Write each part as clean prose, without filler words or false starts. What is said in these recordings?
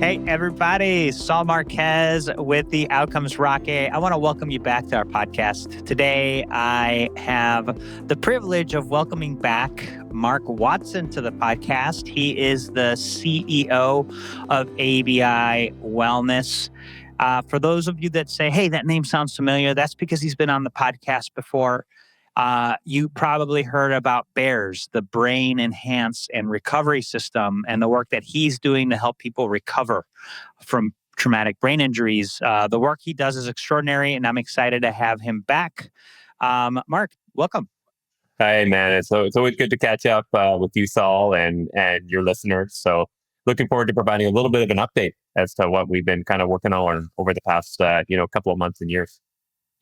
Hey, everybody, Saul Marquez with the Outcomes Rocket. I want to welcome you back to our podcast. Today, I have the privilege of welcoming back Mark Watson to the podcast. He is the CEO of ABI Wellness. For those of you that say, hey, that name sounds familiar, that's because he's been on the podcast before. You probably heard about BEARS, the Brain Enhance and Recovery System, and the work that he's doing to help people recover from traumatic brain injuries. The work he does is extraordinary, and I'm excited to have him back. Mark, welcome. Hi, man. It's always good to catch up with you, Saul, and your listeners. So looking forward to providing a little bit of an update as to what we've been kind of working on over the past, couple of months and years.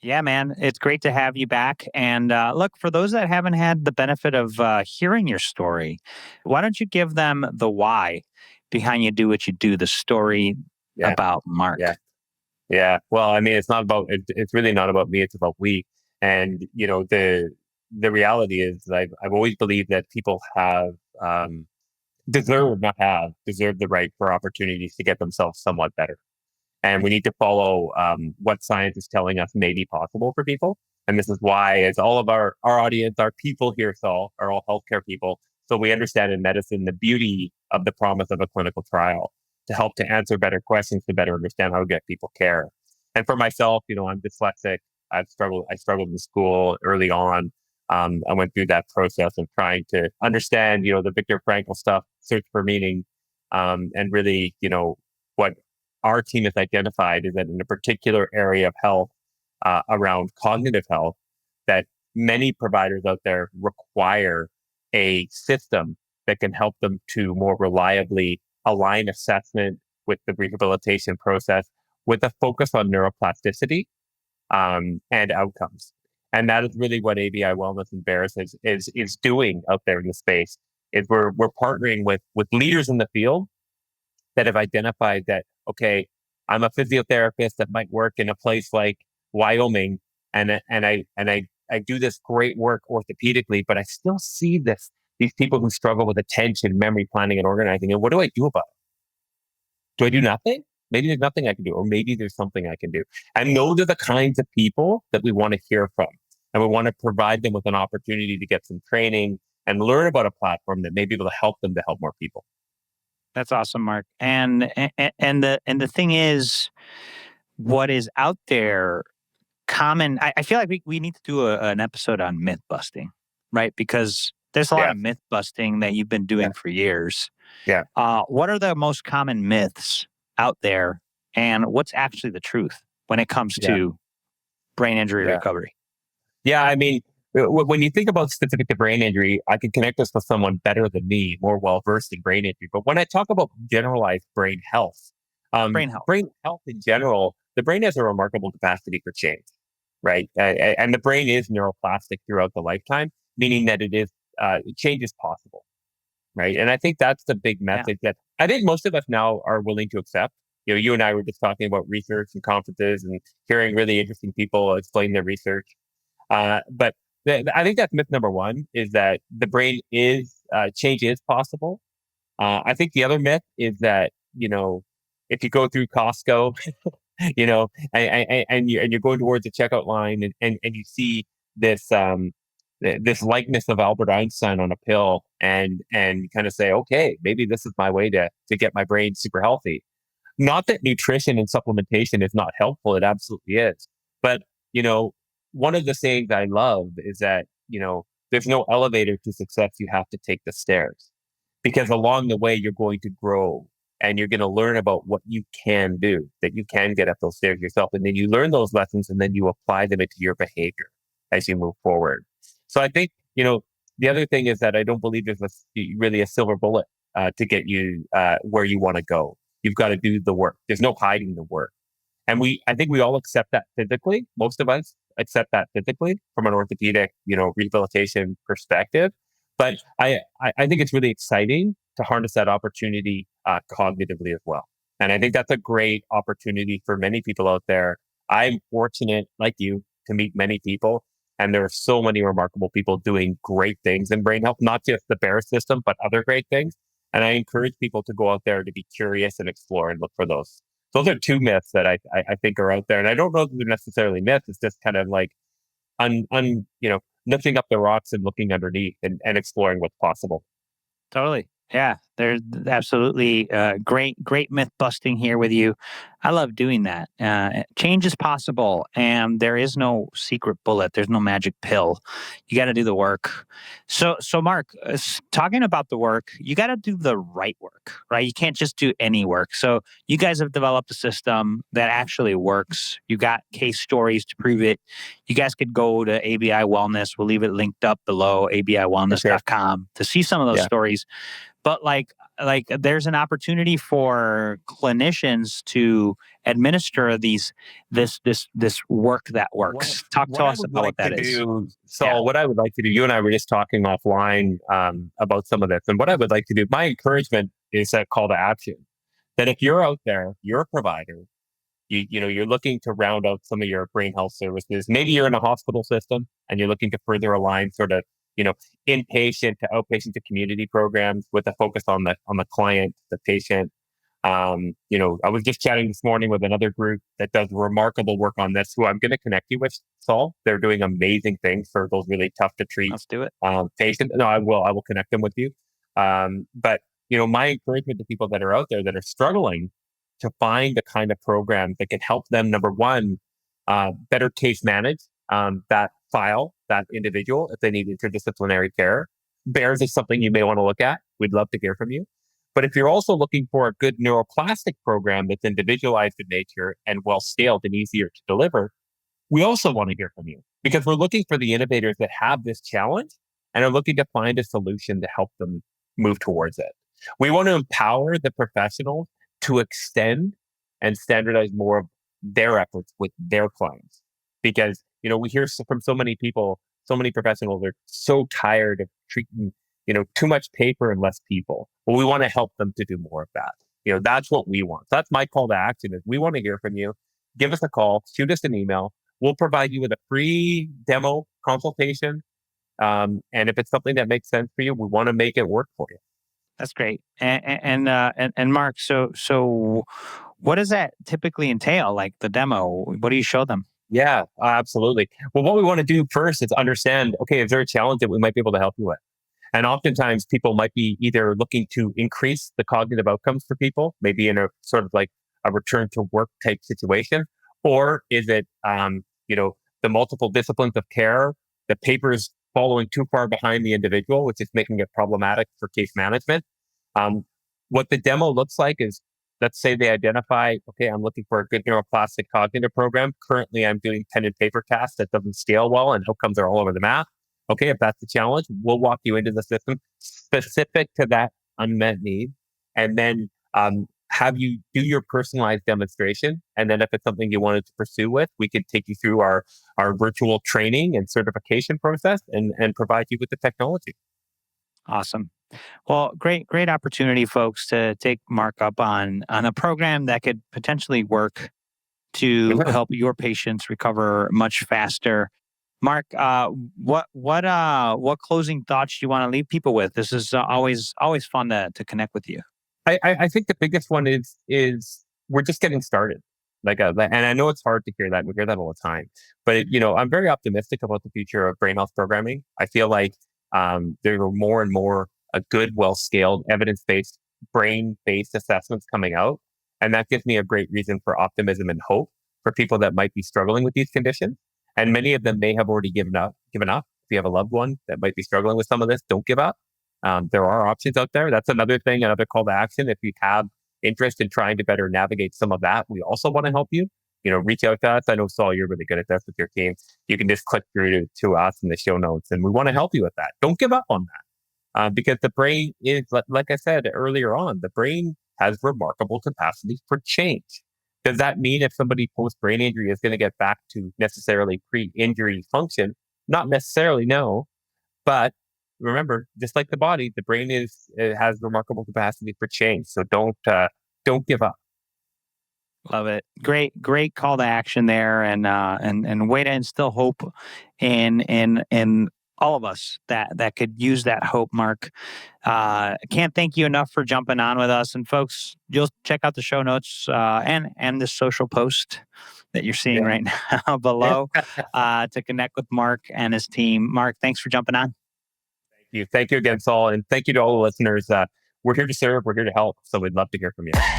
Yeah, man, it's great to have you back. And look, for those that haven't had the benefit of hearing your story, why don't you give them the why behind you do what you do, the story Yeah, about Mark? yeah. Well, I mean, it's really not about me. It's about we. And the reality is, I've always believed that people have deserve the right for opportunities to get themselves somewhat better. And we need to follow what science is telling us may be possible for people. And this is why, as all of our audience, our people here, Saul, are all healthcare people. So we understand in medicine the beauty of the promise of a clinical trial to help to answer better questions, to better understand how to get people care. And for myself, I'm dyslexic. I struggled in school early on. I went through that process of trying to understand, the Viktor Frankl stuff, search for meaning, and really, what our team has identified is that in a particular area of health, around cognitive health, that many providers out there require a system that can help them to more reliably align assessment with the rehabilitation process with a focus on neuroplasticity and outcomes. And that is really what ABI Wellness and BEARS is doing out there in the space. Is we're partnering with leaders in the field that have identified that, okay, I'm a physiotherapist that might work in a place like Wyoming, and I do this great work orthopedically, but I still see these people who struggle with attention, memory, planning, and organizing. And what do I do about it? Do I do nothing? Maybe there's nothing I can do, or maybe there's something I can do. And those are the kinds of people that we want to hear from. And we want to provide them with an opportunity to get some training and learn about a platform that may be able to help them to help more people. That's awesome, Mark. And the thing is, what is out there common? I feel like we need to do an episode on myth busting, right? Because there's a lot Yeah. of myth busting that you've been doing for years. Yeah. What are the most common myths out there, and what's actually the truth when it comes to brain injury recovery? Yeah, I mean, when you think about specific to brain injury, I can connect this with someone better than me, more well-versed in brain injury. But when I talk about generalized brain health in general, the brain has a remarkable capacity for change, right? And the brain is neuroplastic throughout the lifetime, meaning that change is possible, right? And I think that's the big message that I think most of us now are willing to accept. You and I were just talking about research and conferences and hearing really interesting people explain their research. But I think that's myth number one, is that the brain change is possible. I think the other myth is that, if you go through Costco, and you're going towards the checkout line and you see this, this likeness of Albert Einstein on a pill and kind of say, okay, maybe this is my way to get my brain super healthy. Not that nutrition and supplementation is not helpful. It absolutely is. But, one of the sayings I love is that, there's no elevator to success. You have to take the stairs, because along the way, you're going to grow and you're going to learn about what you can do, that you can get up those stairs yourself. And then you learn those lessons and then you apply them into your behavior as you move forward. So I think, the other thing is that I don't believe there's really a silver bullet to get you where you want to go. You've got to do the work. There's no hiding the work. And I think we all accept that physically. Most of us accept that physically from an orthopedic, rehabilitation perspective. But I think it's really exciting to harness that opportunity cognitively as well. And I think that's a great opportunity for many people out there. I'm fortunate, like you, to meet many people. And there are so many remarkable people doing great things in brain health, not just the BEAR system, but other great things. And I encourage people to go out there to be curious and explore and look for those. Those are two myths that I think are out there. And I don't know that they're necessarily myths. It's just kind of like lifting up the rocks and looking underneath and exploring what's possible. Totally. Yeah, there's absolutely great myth busting here with you. I love doing that. Change is possible, and there is no secret bullet. There's no magic pill. You got to do the work. So Mark, talking about the work, you got to do the right work, right? You can't just do any work. So you guys have developed a system that actually works. You got case stories to prove it. You guys could go to ABI Wellness. We'll leave it linked up below, Okay. abiwellness.com, to see some of those Yeah. stories. But there's an opportunity for clinicians to administer this work that works. Talk to What I us would about what like to that is. do, Yeah, Saul, what I would like to do, you and I were just talking offline about some of this. And what I would like to do, my encouragement is that call to action. That if you're out there, you're a provider, you're looking to round out some of your brain health services. Maybe you're in a hospital system and you're looking to further align sort of, inpatient to outpatient to community programs with a focus on the client, the patient. I was just chatting this morning with another group that does remarkable work on this, who I'm going to connect you with, Saul. They're doing amazing things for those really tough to treat let's do it. patients. No, I will connect them with you. But my encouragement to people that are out there that are struggling to find the kind of program that can help them, number one, better case manage that file, that individual, if they need interdisciplinary care. Bears is something you may want to look at. We'd love to hear from you. But if you're also looking for a good neuroplastic program that's individualized in nature and well scaled and easier to deliver, we also want to hear from you, because we're looking for the innovators that have this challenge and are looking to find a solution to help them move towards it. We want to empower the professionals to extend and standardize more of their efforts with their clients, because we hear from so many people, so many professionals are so tired of treating too much paper and less people. Well, we want to help them to do more of that. That's what we want. So that's my call to action. Is we want to hear from you. Give us a call, shoot us an email. We'll provide you with a free demo consultation. And if it's something that makes sense for you, we want to make it work for you. That's great. And Mark, so what does that typically entail? Like the demo, what do you show them? Yeah, absolutely. Well, what we want to do first is understand, okay, is there a challenge that we might be able to help you with? And oftentimes people might be either looking to increase the cognitive outcomes for people, maybe in a sort of like a return to work type situation, or is it, the multiple disciplines of care, the papers following too far behind the individual, which is making it problematic for case management. Um, what the demo looks like is, let's say they identify, okay, I'm looking for a good neuroplastic cognitive program. Currently, I'm doing pen and paper tasks that doesn't scale well and outcomes are all over the map. Okay, if that's the challenge, we'll walk you into the system specific to that unmet need, and then have you do your personalized demonstration. And then if it's something you wanted to pursue with, we could take you through our virtual training and certification process and provide you with the technology. Awesome. Well, great opportunity, folks, to take Mark up on a program that could potentially work to Mhm. help your patients recover much faster. Mark, what closing thoughts do you want to leave people with? This is always fun to connect with you. I think the biggest one is we're just getting started. And I know it's hard to hear that. We hear that all the time, but I'm very optimistic about the future of brain health programming. I feel like there are more and more a good, well scaled, evidence based, brain based assessments coming out, and that gives me a great reason for optimism and hope for people that might be struggling with these conditions. And many of them may have already given up. Given up. If you have a loved one that might be struggling with some of this, don't give up. There are options out there. That's another thing, another call to action. If you have interest in trying to better navigate some of that, we also want to help you. Reach out to us. I know, Saul, you're really good at this with your team. You can just click through to us in the show notes, and we want to help you with that. Don't give up on that, because the brain is, like I said earlier on, the brain has remarkable capacity for change. Does that mean if somebody post brain injury is going to get back to necessarily pre-injury function? Not necessarily, no. But remember, just like the body, the brain it has remarkable capacity for change. So don't give up. Love it. Great call to action there, and way to instill hope in all of us that could use that hope, Mark. Can't thank you enough for jumping on with us. And folks, you'll check out the show notes and the social post that you're seeing Yeah. right now Yeah. below to connect with Mark and his team. Mark, thanks for jumping on. Thank you again, Saul, and thank you to all the listeners. We're here to serve. We're here to help. So we'd love to hear from you.